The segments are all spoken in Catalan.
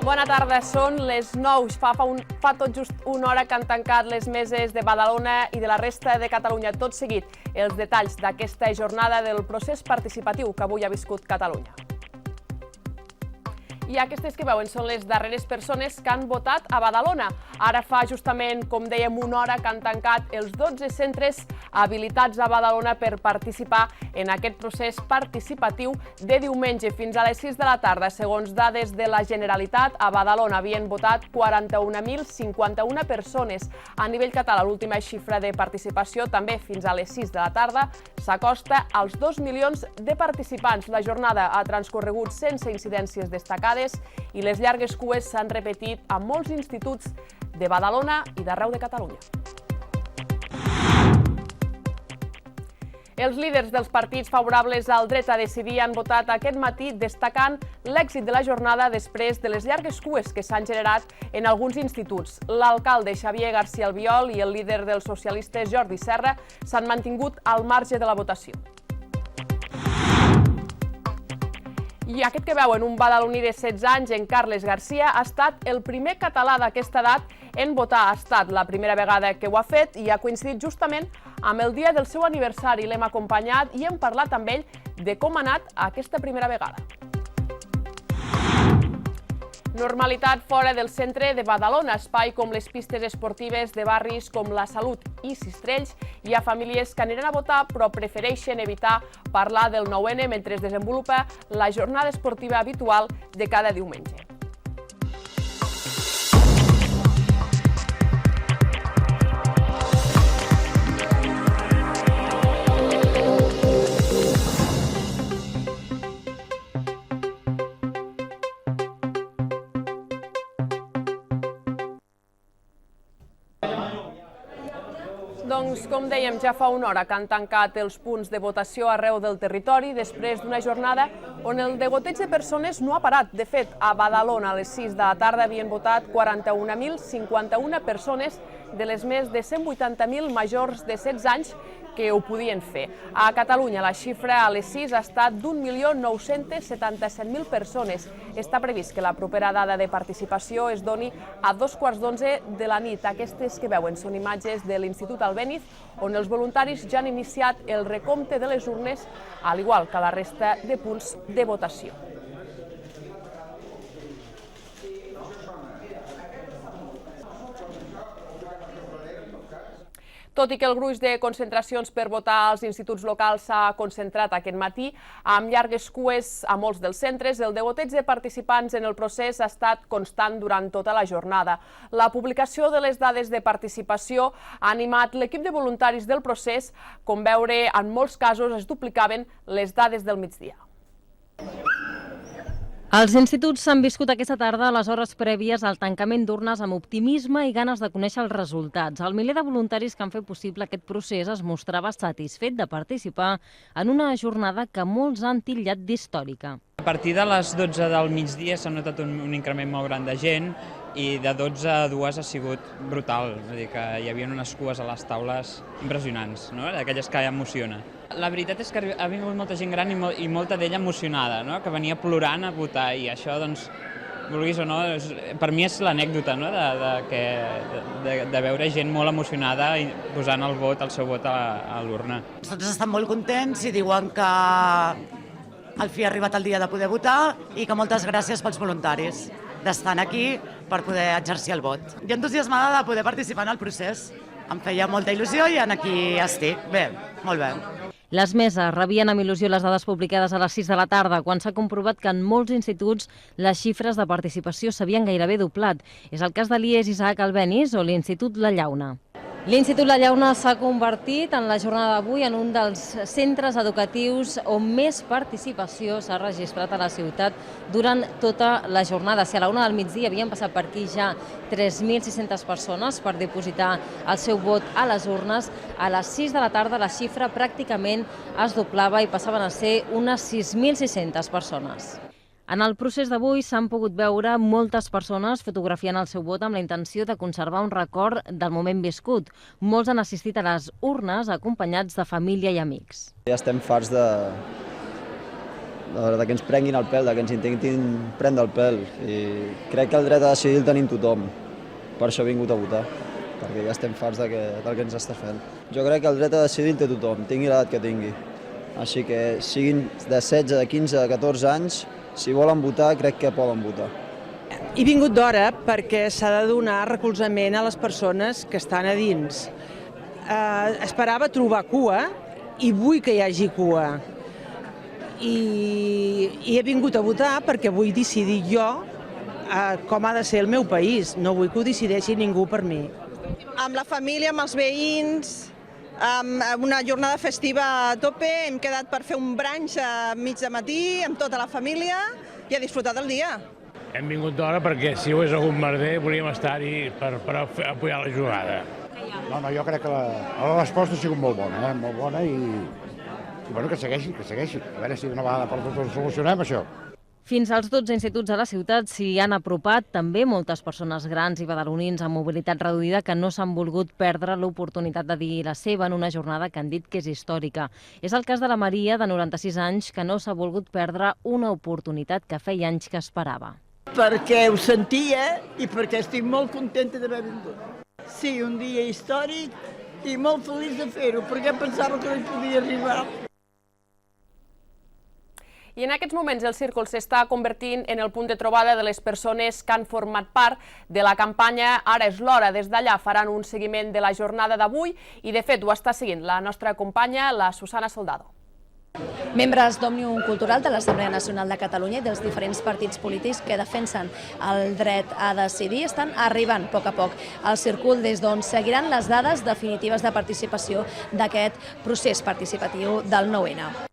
Bona tarda, són les 9. Fa tot just una hora que han tancat les meses de Badalona i de la resta de Catalunya. Tot seguit, els detalls d'aquesta jornada del procés participatiu que avui ha viscut Catalunya. I aquestes que veuen són les darreres persones que han votat a Badalona. Ara fa justament, com dèiem, una hora que han tancat els 12 centres habilitats a Badalona per participar en aquest procés participatiu de diumenge fins a les 6 de la tarda. Segons dades de la Generalitat, a Badalona havien votat 41.051 persones. A nivell català, l'última xifra de participació, també fins a les 6 de la tarda, s'acosta als 2 milions de participants. La jornada ha transcorregut sense incidències destacades i les llargues cues s'han repetit a molts instituts de Badalona i d'arreu de Catalunya. Els líders dels partits favorables al dret a decidir han votat aquest matí destacant l'èxit de la jornada després de les llargues cues que s'han generat en alguns instituts. L'alcalde Xavier García Albiol i el líder dels socialistes Jordi Serra s'han mantingut al marge de la votació. I aquest que veuen, un badaloní de 16 anys, en Carles Garcia, ha estat el primer català d'aquesta edat en votar. Ha estat la primera vegada que ho ha fet i ha coincidit justament amb el dia del seu aniversari. L'hem acompanyat i hem parlat amb ell de com ha anat aquesta primera vegada. Normalitat fora del centre de Badalona, espai com les pistes esportives de barris com la Salut i Sistrells. Hi ha famílies que aniran a votar però prefereixen evitar parlar del 9N mentre es desenvolupa la jornada esportiva habitual de cada diumenge. Doncs, com dèiem, ja fa una hora que han tancat els punts de votació arreu del territori després d'una jornada on el degoteig de persones no ha parat. De fet, a Badalona a les 6 de la tarda havien votat 41.051 persones de les més de 180.000 majors de 16 anys que ho podien fer. A Catalunya la xifra a les 6 ha estat d'1.977.000 persones. Està previst que la propera dada de participació es doni a 2:15 de la nit. Aquestes que veuen són imatges de l'Institut Albéniz, on els voluntaris ja han iniciat el recompte de les urnes, al igual que la resta de punts de votació. Tot i que el gruix de concentracions per votar als instituts locals s'ha concentrat aquest matí, amb llargues cues a molts dels centres, el degoteig de participants en el procés ha estat constant durant tota la jornada. La publicació de les dades de participació ha animat l'equip de voluntaris del procés, com veure, en molts casos es duplicaven les dades del migdia. Els instituts s'han viscut aquesta tarda a les hores prèvies al tancament d'urnes amb optimisme i ganes de conèixer els resultats. El miler de voluntaris que han fet possible aquest procés es mostrava satisfet de participar en una jornada que molts han titllat d'històrica. A partir de les 12 del migdia s'ha notat un increment molt gran de gent i de 12 a 2 ha sigut brutal. És a dir, que hi havia unes cues a les taules impressionants, no? D'aquelles que emociona. La veritat és que ha vingut molta gent gran i molta d'ella emocionada, no? Que venia plorant a votar i això, doncs, vulguis o no, per mi és l'anècdota, no? de veure gent molt emocionada i posant el seu vot a l'urna. Tots estan molt contents i diuen que al fi ha arribat el dia de poder votar i que moltes gràcies pels voluntaris d'estar aquí per poder exercir el vot. Jo entusiasmada de poder participar en el procés. Em feia molta il·lusió i aquí estic. Bé, molt bé. Les meses rebien amb il·lusió les dades publicades a les 6 de la tarda, quan s'ha comprovat que en molts instituts les xifres de participació s'havien gairebé doblat. És el cas de l'IES Isaac Albéniz o l'Institut La Llauna. L'Institut La Llauna s'ha convertit en la jornada d'avui en un dels centres educatius on més participació s'ha registrat a la ciutat durant tota la jornada. Si a la 1 del migdia havien passat per aquí ja 3.600 persones per dipositar el seu vot a les urnes, a les 6 de la tarda la xifra pràcticament es doblava i passaven a ser unes 6.600 persones. En el procés d'avui s'han pogut veure moltes persones fotografiant el seu vot amb la intenció de conservar un record del moment viscut. Molts han assistit a les urnes acompanyats de família i amics. Ja estem farts de que ens prenguin el pèl, de que ens intentin prendre el pèl. I crec que el dret a decidir el tenim tothom. Per això he vingut a votar, perquè ja estem farts del que ens està fent. Jo crec que el dret a decidir el té tothom, tingui l'edat que tingui. Així que siguin de 16, de 15, de 14 anys, si volen votar, crec que poden votar. He vingut d'hora perquè s'ha de donar recolzament a les persones que estan a dins. Esperava trobar cua i vull que hi hagi cua. I he vingut a votar perquè vull decidir jo com ha de ser el meu país. No vull que ho decideixi ningú per mi. Amb la família, amb els veïns, amb una jornada festiva a tope, hem quedat per fer un brunch a mig de matí amb tota la família i a disfrutar del dia. Hem vingut d'hora perquè si hi hagués algun merder volíem estar-hi per apoyar la jugada. No, jo crec que la resposta ha sigut molt bona, molt bona i bueno, que segueixi. A veure si d'una vegada per totes solucionem això. Fins als 12 instituts a la ciutat s'hi han apropat també moltes persones grans i badalonins amb mobilitat reduïda que no s'han volgut perdre l'oportunitat de dir la seva en una jornada que han dit que és històrica. És el cas de la Maria, de 96 anys, que no s'ha volgut perdre una oportunitat que feia anys que esperava. Perquè ho sentia i perquè estic molt contenta d'haver vingut. Sí, un dia històric i molt feliç de fer-ho, perquè pensava que no hi podia arribar. I en aquests moments el Círcul s'està convertint en el punt de trobada de les persones que han format part de la campanya Ara és l'hora. Des d'allà faran un seguiment de la jornada d'avui i, de fet, ho està seguint la nostra companya, la Susana Soldado. Membres d'Òmnium Cultural de l'Assemblea Nacional de Catalunya i dels diferents partits polítics que defensen el dret a decidir estan arribant a poc al Círcul, des d'on seguiran les dades definitives de participació d'aquest procés participatiu del 9-N.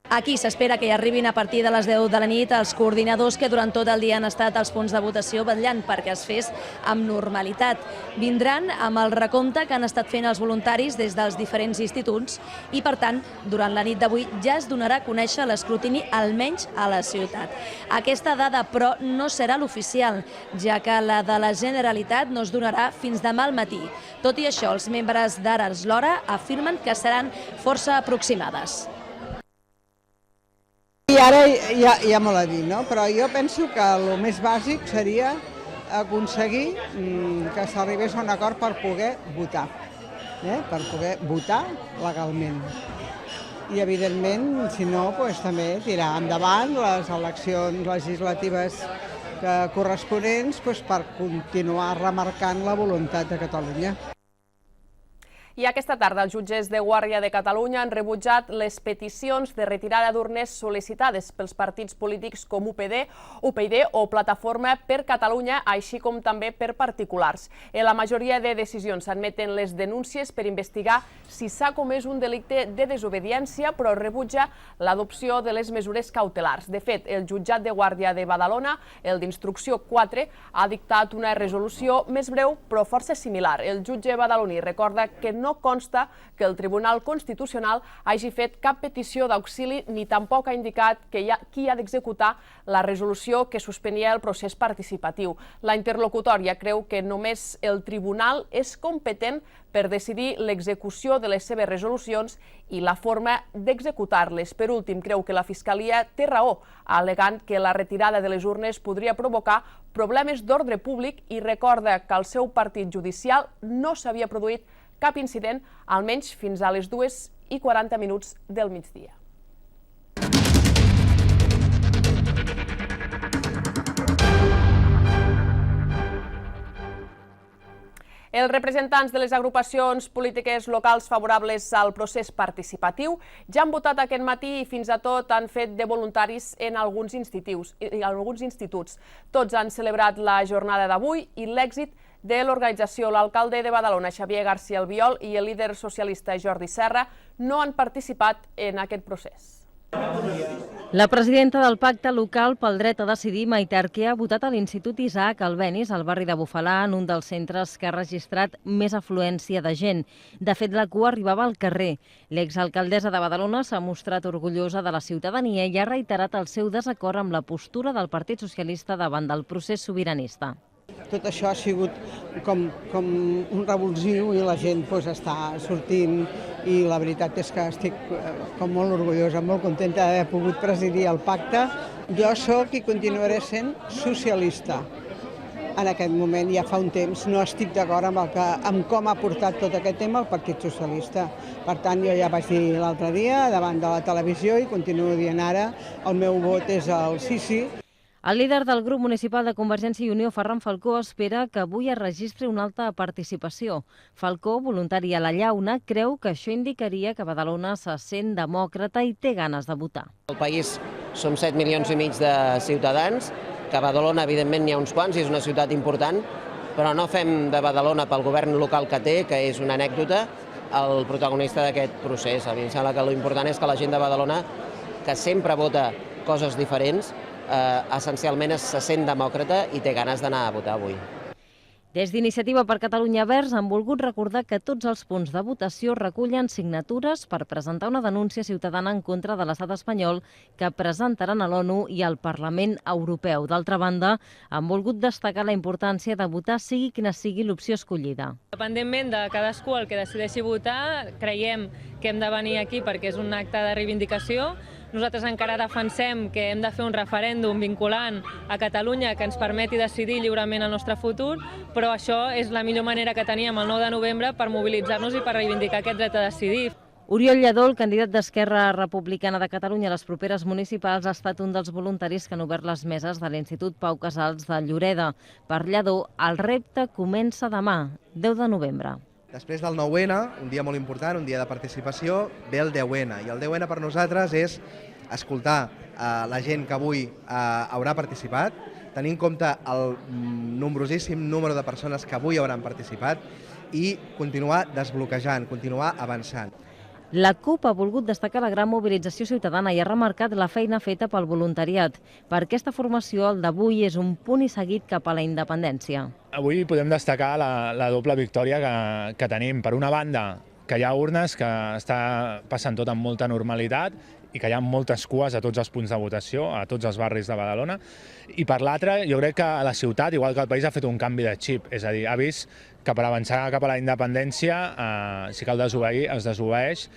Aquí s'espera que hi arribin a partir de les 10 de la nit els coordinadors que durant tot el dia han estat als punts de votació vetllant perquè es fes amb normalitat. Vindran amb el recompte que han estat fent els voluntaris des dels diferents instituts i, per tant, durant la nit d'avui ja es donarà a conèixer l'escrutini almenys a la ciutat. Aquesta dada, però, no serà l'oficial, ja que la de la Generalitat no es donarà fins demà al matí. Tot i això, els membres d'Ara és l'hora afirmen que seran força aproximades. I ara ja me l'ha dit, no? Però jo penso que el més bàsic seria aconseguir que s'arribés a un acord per poder votar, per poder votar legalment. I, evidentment, si no, també tirar endavant les eleccions legislatives corresponents per continuar remarcant la voluntat de Catalunya. I aquesta tarda els jutges de Guàrdia de Catalunya han rebutjat les peticions de retirada d'urnes sol·licitades pels partits polítics com UPyD o Plataforma per Catalunya, així com també per particulars. En la majoria de decisions s'admeten les denúncies per investigar si s'ha comès un delicte de desobediència, però rebutja l'adopció de les mesures cautelars. De fet, el jutjat de Guàrdia de Badalona, el d'instrucció 4, ha dictat una resolució més breu però força similar. El jutge badaloní recorda que no consta que el Tribunal Constitucional hagi fet cap petició d'auxili ni tampoc ha indicat qui ha d'executar la resolució que suspenia el procés participatiu. La interlocutòria creu que només el Tribunal és competent per decidir l'execució de les seves resolucions i la forma d'executar-les. Per últim, creu que la Fiscalia té raó, al·legant que la retirada de les urnes podria provocar problemes d'ordre públic i recorda que al seu partit judicial no s'havia produït cap incident, almenys fins a les 2:40 del migdia. Els representants de les agrupacions polítiques locals favorables al procés participatiu ja han votat aquest matí i fins i tot han fet de voluntaris en alguns instituts. Tots han celebrat la jornada d'avui i l'èxit de l'organització. L'alcalde de Badalona, Xavier García Albiol, i el líder socialista Jordi Serra no han participat en aquest procés. La presidenta del Pacte Local pel Dret a Decidir, Maite Arquer, ha votat a l'Institut Isaac Albéniz, al barri de Bufalà, en un dels centres que ha registrat més afluència de gent. De fet, la cua arribava al carrer. L'exalcaldessa de Badalona s'ha mostrat orgullosa de la ciutadania i ha reiterat el seu desacord amb la postura del Partit Socialista davant del procés sobiranista. Tot això ha sigut com un revulsiu i la gent està sortint i la veritat és que estic com molt orgullosa, molt contenta d'haver pogut presidir el pacte. Jo sóc i continuaré sent socialista. En aquest moment, ja fa un temps, no estic d'acord amb com ha portat tot aquest tema el Partit Socialista. Per tant, jo ja vaig dir l'altre dia davant de la televisió i continuo dient ara, el meu vot és el sí. El líder del grup municipal de Convergència i Unió, Ferran Falcó, espera que avui es registri una alta participació. Falcó, voluntari a la Llauna, creu que això indicaria que Badalona se sent demòcrata i té ganes de votar. Al país som 7,5 milions de ciutadans, que a Badalona, evidentment, n'hi ha uns quants i és una ciutat important, però no fem de Badalona pel govern local que té, que és una anècdota, el protagonista d'aquest procés. A mi em sembla que l'important és que la gent de Badalona, que sempre vota coses diferents, essencialment se sent demòcrata i té ganes d'anar a votar avui. Des d'Iniciativa per Catalunya Verds han volgut recordar que tots els punts de votació recullen signatures per presentar una denúncia ciutadana en contra de l'estat espanyol que presentaran a l'ONU i al Parlament Europeu. D'altra banda, han volgut destacar la importància de votar sigui quina sigui l'opció escollida. Independentment de cadascú el que decideixi votar, creiem que hem de venir aquí perquè és un acte de reivindicació. Nosaltres encara defensem que hem de fer un referèndum vinculant a Catalunya que ens permeti decidir lliurement el nostre futur, però això és la millor manera que teníem el 9 de novembre per mobilitzar-nos i per reivindicar aquest dret a decidir. Oriol Lledó, el candidat d'Esquerra Republicana de Catalunya a les properes municipals, ha estat un dels voluntaris que han obert les meses de l'Institut Pau Casals de Lloreda. Per Lledó, el repte comença demà, 10 de novembre. Després del 9-N, un dia molt important, un dia de participació, ve el 10-N. I el 10-N per nosaltres és escoltar la gent que avui haurà participat, tenir en compte el nombrosíssim número de persones que avui hauran participat i continuar desbloquejant, continuar avançant. La CUP ha volgut destacar la gran mobilització ciutadana i ha remarcat la feina feta pel voluntariat. Per aquesta formació, el d'avui és un punt i seguit cap a la independència. Avui podem destacar la doble victòria que tenim. Per una banda, que hi ha urnes, que està passant tot amb molta normalitat i que hi ha moltes cues a tots els punts de votació, a tots els barris de Badalona. I per l'altra, jo crec que la ciutat, igual que el país, ha fet un canvi de xip. És a dir, ha vist que per avançar cap a la independència, si cal desobeir, es desobeeix.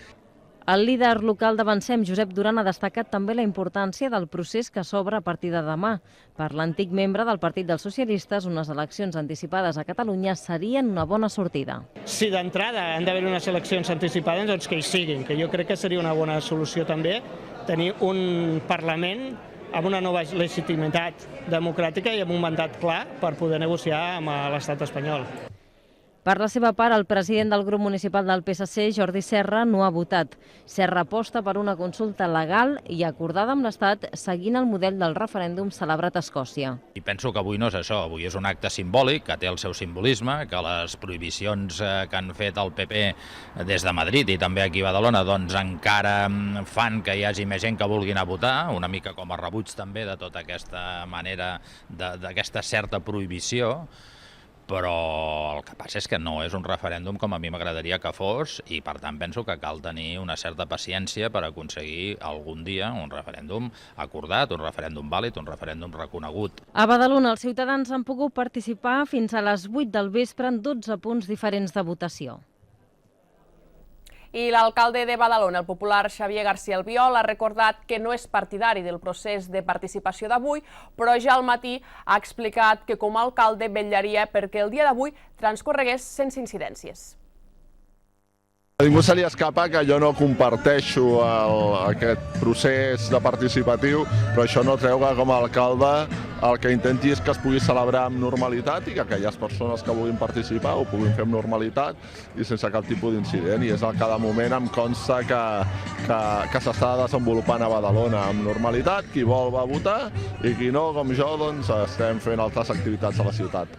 El líder local d'Avancem, Josep Duran, ha destacat també la importància del procés que s'obre a partir de demà. Per l'antic membre del Partit dels Socialistes, unes eleccions anticipades a Catalunya serien una bona sortida. Si d'entrada han d'haver unes eleccions anticipades, doncs que hi siguin, que jo crec que seria una bona solució també tenir un Parlament amb una nova legitimitat democràtica i amb un mandat clar per poder negociar amb l'estat espanyol. Per la seva part, el president del grup municipal del PSC, Jordi Serra, no ha votat. Serra aposta per una consulta legal i acordada amb l'Estat seguint el model del referèndum celebrat a Escòcia. I penso que avui no és això, avui és un acte simbòlic que té el seu simbolisme, que les prohibicions que han fet el PP des de Madrid i també aquí a Badalona doncs encara fan que hi hagi més gent que vulgui anar a votar, una mica com a rebuig també de tota aquesta manera, d'aquesta certa prohibició. Però el que passa és que no és un referèndum com a mi m'agradaria que fos i per tant penso que cal tenir una certa paciència per aconseguir algun dia un referèndum acordat, un referèndum vàlid, un referèndum reconegut. A Badalona els ciutadans han pogut participar fins a les 8 del vespre en 12 punts diferents de votació. I l'alcalde de Badalona, el popular Xavier García Albiol, ha recordat que no és partidari del procés de participació d'avui, però ja al matí ha explicat que com a alcalde vetllaria perquè el dia d'avui transcorregués sense incidències. A ningú se li escapa que jo no comparteixo aquest procés de participatiu, però això no treu que com a alcalde el que intenti és que es pugui celebrar amb normalitat i que aquelles persones que vulguin participar ho puguin fer amb normalitat i sense cap tipus d'incident. I és el que de moment em consta que s'està desenvolupant a Badalona amb normalitat. Qui vol va votar i qui no, com jo, doncs estem fent altres activitats a la ciutat.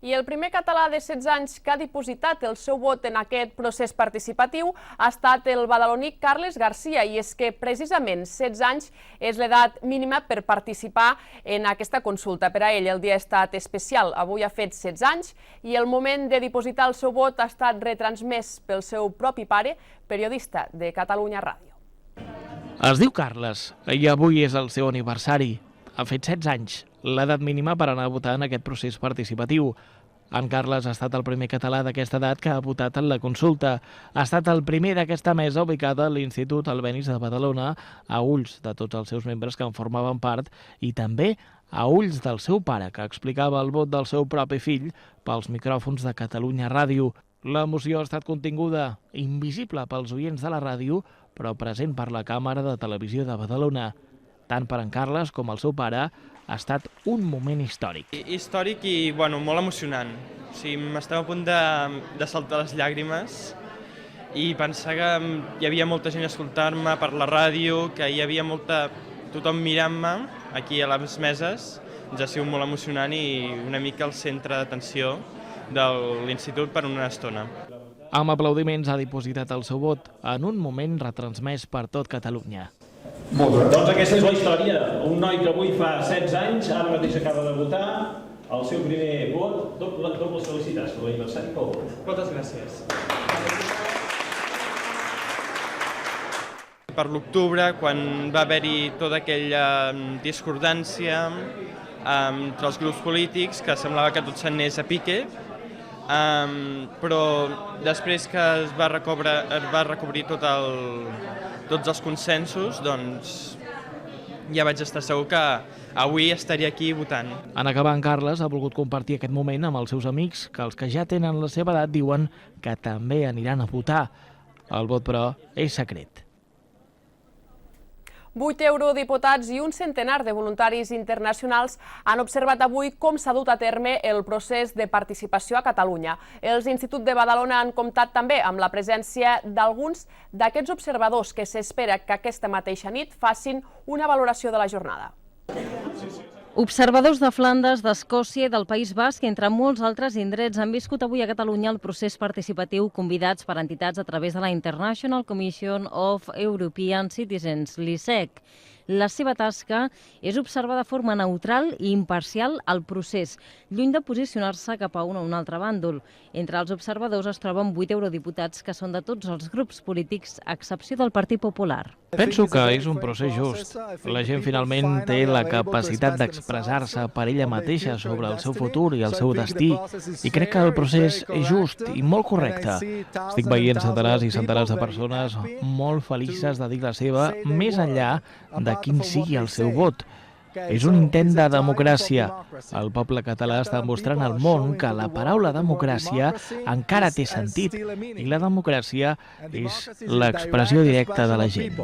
I el primer català de 16 anys que ha dipositat el seu vot en aquest procés participatiu ha estat el badaloní Carles Garcia, i és que precisament 16 anys és l'edat mínima per participar en aquesta consulta. Per a ell el dia ha estat especial, avui ha fet 16 anys i el moment de dipositar el seu vot ha estat retransmès pel seu propi pare, periodista de Catalunya Ràdio. Es diu Carles i avui és el seu aniversari. ha fet 16 anys, l'edat mínima per anar a votar en aquest procés participatiu. En Carles ha estat el primer català d'aquesta edat que ha votat en la consulta. Ha estat el primer d'aquesta mesa ubicada a l'Institut Albéniz de Badalona, a ulls de tots els seus membres que en formaven part i també a ulls del seu pare, que explicava el vot del seu propi fill pels micròfons de Catalunya Ràdio. L'emoció ha estat continguda, invisible pels oients de la ràdio, però present per la càmera de televisió de Badalona. Tant per en Carles com el seu pare ha estat un moment històric. Històric i molt emocionant. M'estava a punt de saltar les llàgrimes i pensar que hi havia molta gent a escoltar-me per la ràdio, que hi havia tothom mirant-me aquí a les meses. Ha sigut molt emocionant i una mica el centre d'atenció de l'institut per una estona. Amb aplaudiments ha dipositat el seu vot en un moment retransmès per tot Catalunya. Doncs aquesta és la història. Un noi que avui fa 16 anys, ara mateix acaba de votar el seu primer vot. Dobles felicitats per l'aniversari pel vot. Moltes gràcies. Per l'octubre, quan va haver-hi tota aquella discordància entre els grups polítics, que semblava que tot s'anés a pique, però després que es va recobrir tots els consensos, doncs ja vaig estar segur que avui estaria aquí votant. En acabar, en Carles ha volgut compartir aquest moment amb els seus amics, que els que ja tenen la seva edat diuen que també aniran a votar. El vot, però, és secret. 8 eurodiputats i un centenar de voluntaris internacionals han observat avui com s'ha dut a terme el procés de participació a Catalunya. Els instituts de Badalona han comptat també amb la presència d'alguns d'aquests observadors que s'espera que aquesta mateixa nit facin una valoració de la jornada. Observadors de Flandes, d'Escòcia i del País Basc, entre molts altres indrets, han viscut avui a Catalunya el procés participatiu convidats per entitats a través de la International Commission of European Citizens, l'ICEC. La seva tasca és observar de forma neutral i imparcial el procés, lluny de posicionar-se cap a un o un altre bàndol. Entre els observadors es troben 8 eurodiputats que són de tots els grups polítics, a excepció del Partit Popular. Penso que és un procés just. La gent finalment té la capacitat d'expressar-se per ella mateixa sobre el seu futur i el seu destí. I crec que el procés és just i molt correcte. Estic veient centenars i centenars de persones molt felices de dir la seva, més enllà de quin sigui el seu vot. És un intent de democràcia. El poble català està mostrant al món que la paraula democràcia encara té sentit i la democràcia és l'expressió directa de la gent.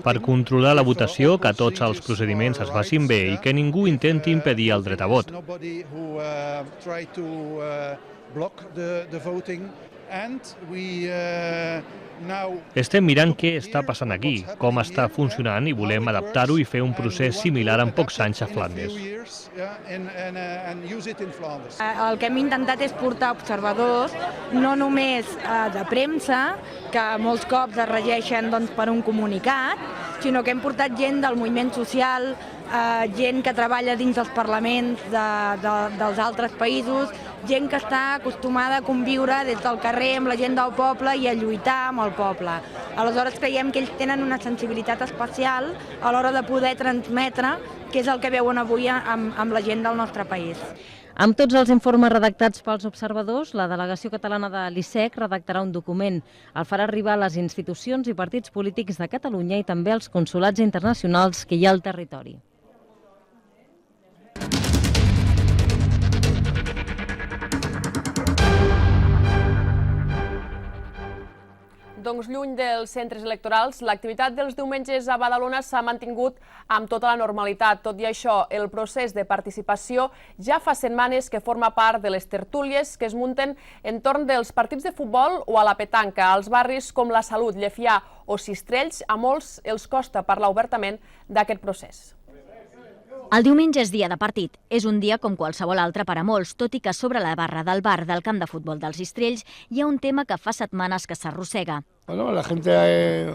Per controlar la votació, que tots els procediments es facin bé i que ningú intenti impedir el dret a vot. Estem mirant què està passant aquí, com està funcionant i volem adaptar-ho i fer un procés similar en pocs anys a Flandes. El que hem intentat és portar observadors, no només de premsa, que molts cops es regeixen per un comunicat, sinó que hem portat gent del moviment social, gent que treballa dins dels parlaments dels altres països, gent que està acostumada a conviure des del carrer amb la gent del poble i a lluitar amb el poble. Aleshores creiem que ells tenen una sensibilitat especial a l'hora de poder transmetre què és el que veuen avui amb la gent del nostre país. Amb tots els informes redactats pels observadors, la delegació catalana de l'ICEC redactarà un document. El farà arribar a les institucions i partits polítics de Catalunya i també als consolats internacionals que hi ha al territori. Doncs lluny dels centres electorals, l'activitat dels diumenges a Badalona s'ha mantingut amb tota la normalitat. Tot i això, el procés de participació ja fa setmanes que forma part de les tertúlies que es munten entorn dels partits de futbol o a la petanca. Als barris com la Salut, Llefià o Sistrells, a molts els costa parlar obertament d'aquest procés. El diumenge és dia de partit. És un dia com qualsevol altre per a molts, tot i que sobre la barra del bar del camp de futbol dels Sistrells hi ha un tema que fa setmanes que s'arrossega. Bueno, la gente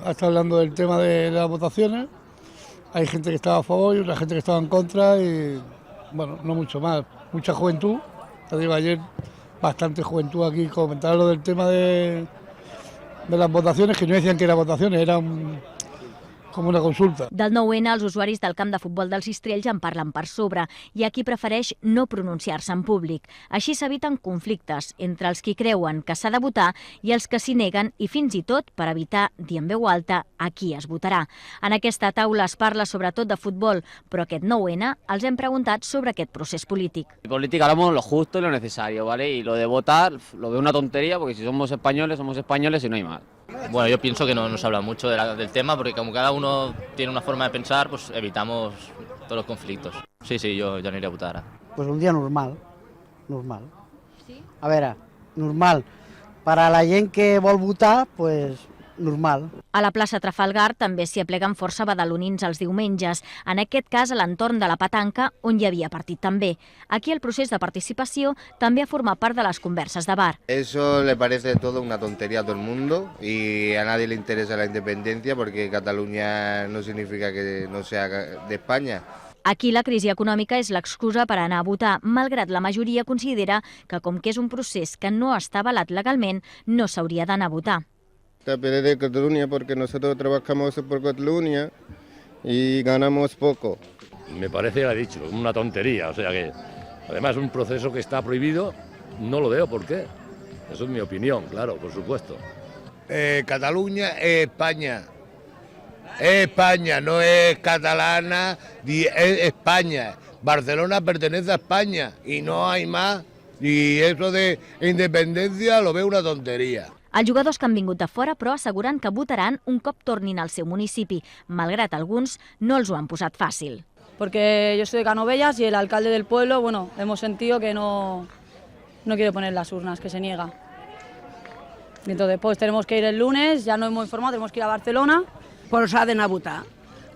está hablando del tema de las votaciones. Hay gente que estaba a favor y otra gente que estaba en contra y, bueno, no mucho más. Mucha juventud. Te digo, ayer bastante juventud aquí comentaba lo del tema de las votaciones, que no decían que eran votaciones, eran com una consulta. Del 9N, els usuaris del camp de futbol dels Cistrells en parlen per sobre. Hi ha qui prefereix no pronunciar-se en públic. Així s'eviten conflictes entre els qui creuen que s'ha de votar i els que s'hi neguen i fins i tot per evitar dir en veu alta a qui es votarà. En aquesta taula es parla sobretot de futbol, però aquest 9N els hem preguntat sobre aquest procés polític. En política hablamos lo justo y lo necesario, ¿vale? Y lo de votar lo veo una tontería porque si somos españoles y no hay más. Bueno, yo pienso que no se habla mucho del tema porque como cada uno tiene una forma de pensar, pues evitamos todos los conflictos. Sí, yo aniré a votar ara. Pues un dia normal. Sí? A veure, normal. Per a la gent que vol votar, pues normal. A la plaça Trafalgar també s'hi apleguen força badalonins els diumenges, en aquest cas a l'entorn de la Petanca, on hi havia partit també. Aquí el procés de participació també ha format part de les converses de bar. Eso le parece todo una tontería a todo el mundo y a nadie le interesa la independencia porque Cataluña no significa que no sea de España. Aquí la crisi econòmica és l'excusa per anar a votar, malgrat la majoria considera que com que és un procés que no està avalat legalment, no s'hauria d'anar a votar. Depende de Cataluña porque nosotros trabajamos por Cataluña y ganamos poco. Me parece, ya he dicho, una tontería, o sea que además un proceso que está prohibido, no lo veo por qué. Eso es mi opinión, claro, por supuesto. Cataluña es España. Es España, no es catalana, es España. Barcelona pertenece a España y no hay más. Y eso de independencia lo veo una tontería. Els jugadors que han vingut de fora, però, asseguren que votaran un cop tornin al seu municipi, malgrat alguns no els ho han posat fàcil. Porque yo soy de Canovelles y el alcalde del pueblo, bueno, hemos sentido que no quiere poner las urnas, que se niega. Y entonces, pues tenemos que ir el lunes, ya no hemos informado, tenemos que ir a Barcelona. Però s'ha d'anar a votar.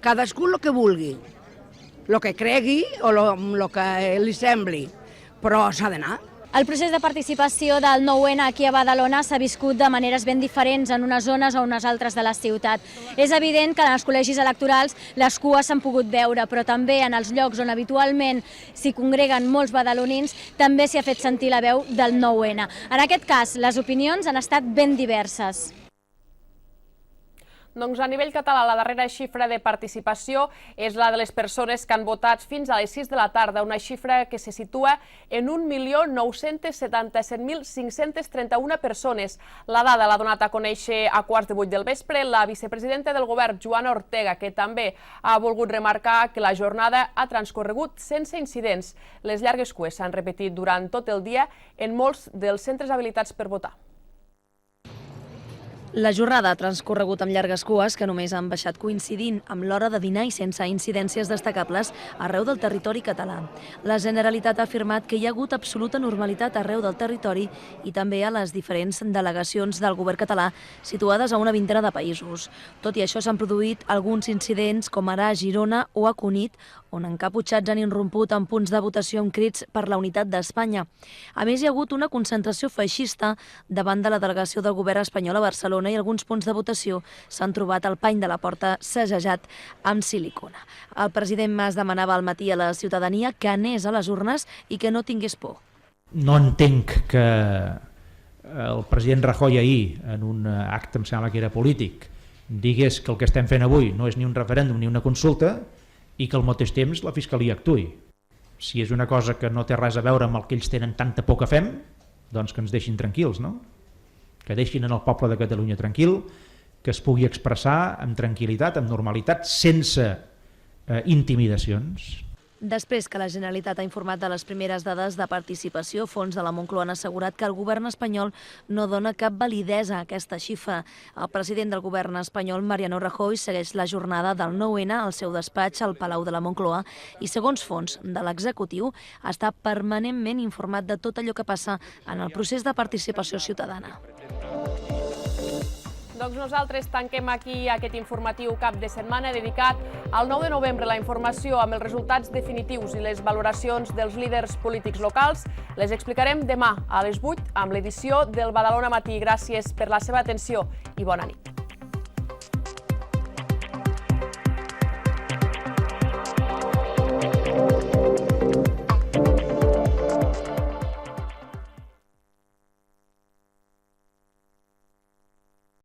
Cadascú el que vulgui, el que cregui o el que li sembli, però s'ha d'anar. El procés de participació del 9N aquí a Badalona s'ha viscut de maneres ben diferents en unes zones o unes altres de la ciutat. És evident que en els col·legis electorals les cues s'han pogut veure, però també en els llocs on habitualment s'hi congreguen molts badalonins també s'hi ha fet sentir la veu del 9N. En aquest cas, les opinions han estat ben diverses. Doncs a nivell català, la darrera xifra de participació és la de les persones que han votat fins a les 6 de la tarda, una xifra que se situa en 1.977.531 persones. La dada l'ha donat a conèixer a 7:15 del vespre la vicepresidenta del govern, Joana Ortega, que també ha volgut remarcar que la jornada ha transcorregut sense incidents. Les llargues cues s'han repetit durant tot el dia en molts dels centres habilitats per votar. La jornada ha transcorregut amb llargues cues que només han baixat coincidint amb l'hora de dinar i sense incidències destacables arreu del territori català. La Generalitat ha afirmat que hi ha hagut absoluta normalitat arreu del territori i també a les diferents delegacions del govern català situades a una vintena de països. Tot i això s'han produït alguns incidents com ara a Girona o a Cunit, on encaputxats han irromput en punts de votació amb crits per la unitat d'Espanya. A més, hi ha hagut una concentració feixista davant de la delegació del govern espanyol a Barcelona i alguns punts de votació s'han trobat al pany de la porta segellat amb silicona. El president Mas demanava al matí a la ciutadania que anés a les urnes i que no tingués por. No entenc que el president Rajoy ahir, en un acte, em sembla que era polític, digués que el que estem fent avui no és ni un referèndum ni una consulta i que al mateix temps la Fiscalia actuï. Si és una cosa que no té res a veure amb el que ells tenen tanta por que fem, doncs que ens deixin tranquils, no? Que deixin el poble de Catalunya tranquil, que es pugui expressar amb tranquil·litat, amb normalitat, sense intimidacions. Després que la Generalitat ha informat de les primeres dades de participació, fons de la Moncloa han assegurat que el govern espanyol no dona cap validesa a aquesta xifra. El president del govern espanyol, Mariano Rajoy, segueix la jornada del 9N al seu despatx al Palau de la Moncloa i, segons fons de l'executiu, està permanentment informat de tot allò que passa en el procés de participació ciutadana. Doncs nosaltres tanquem aquí aquest informatiu cap de setmana dedicat al 9 de novembre. La informació amb els resultats definitius i les valoracions dels líders polítics locals les explicarem demà a les 8 amb l'edició del Badalona Matí. Gràcies per la seva atenció i bona nit.